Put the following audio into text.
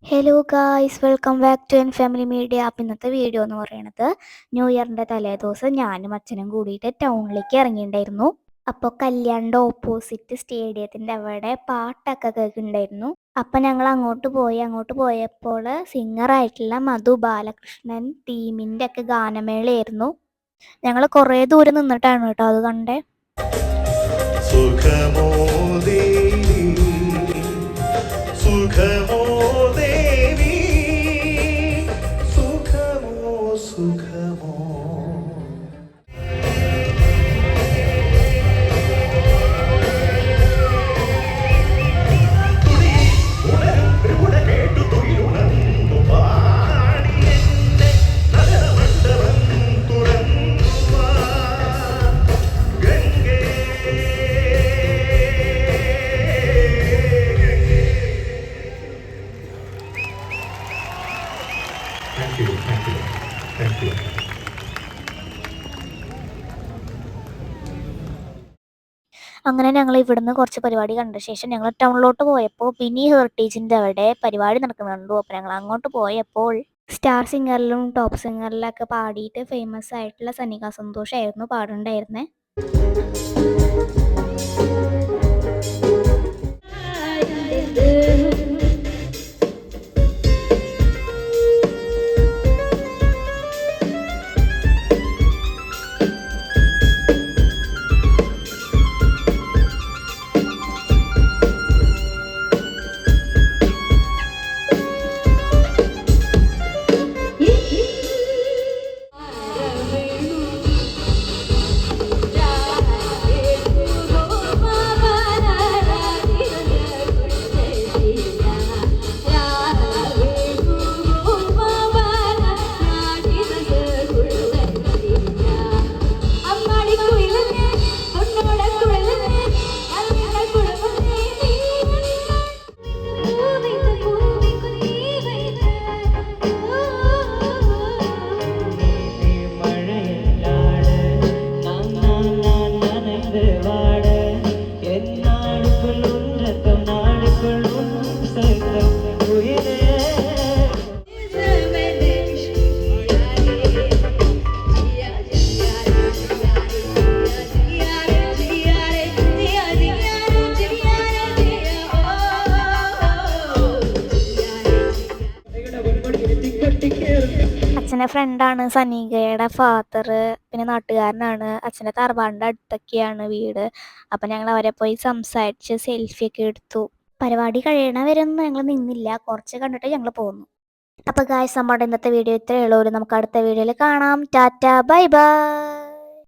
Hello guys, welcome back to N Family Media. അപ്പം ഇന്നത്തെ video എന്ന് പറയുന്നത് ന്യൂ ഇയറിൻ്റെ തലേദിവസം ഞാനും അച്ഛനും കൂടിയിട്ട് ടൗണിലേക്ക് ഇറങ്ങിയിട്ടുണ്ടായിരുന്നു. അപ്പോൾ കല്യാണിൻ്റെ ഓപ്പോസിറ്റ് സ്റ്റേഡിയത്തിൻ്റെ അവിടെ പാട്ടൊക്കെ കേൾക്കുന്നുണ്ടായിരുന്നു. അപ്പം ഞങ്ങൾ അങ്ങോട്ട് പോയപ്പോൾ സിംഗറായിട്ടുള്ള മധു ബാലകൃഷ്ണൻ ടീമിൻ്റെ ഒക്കെ ഗാനമേളയായിരുന്നു. ഞങ്ങൾ കുറേ ദൂരം നിന്നിട്ടാണ് കേട്ടോ അത് കണ്ടേ. സുഖമോ ദേവി, സുഖമോ ദേവി, സുഖമോ സുഖമോ. Thank you. അങ്ങനെ ഞങ്ങൾ ഇവിടുന്ന് കുറച്ച് പരിപാടി കണ്ട ശേഷം ഞങ്ങൾ ടൗണിലോട്ട് പോയപ്പോൾ ബിനി ഹെറിറ്റേജിൻ്റെ അവിടെ പരിപാടി നടക്കുന്നുണ്ടോ. അപ്പോൾ ഞങ്ങൾ അങ്ങോട്ട് പോയപ്പോൾ സ്റ്റാർ സിംഗറിലും ടോപ്പ് സിംഗറിലൊക്കെ പാടിയിട്ട് ഫേമസ് ആയിട്ടുള്ള സനിക സന്തോഷായിരുന്നു പാടുണ്ടായിരുന്നേ. അച്ഛൻ്റെ ഫ്രണ്ടാണ് സനീകയുടെ ഫാദർ, പിന്നെ നാട്ടുകാരനാണ്. അച്ഛൻ്റെ തറവാടിൻ്റെ അടുത്തൊക്കെയാണ് വീട്. അപ്പം ഞങ്ങൾ അവരെ പോയി സംസാരിച്ച് സെൽഫിയൊക്കെ എടുത്തു. പരിപാടി കഴിയണ വരെ ഒന്നും ഞങ്ങൾ നിന്നില്ല, കുറച്ച് കണ്ടിട്ട് ഞങ്ങൾ പോന്നു. അപ്പോൾ ഗായ്സ്, നമ്മുടെ ഇന്നത്തെ വീഡിയോ ഇത്രയേ ഉള്ളൂ. നമുക്ക് അടുത്ത വീഡിയോയിൽ കാണാം. Tata, bye bye.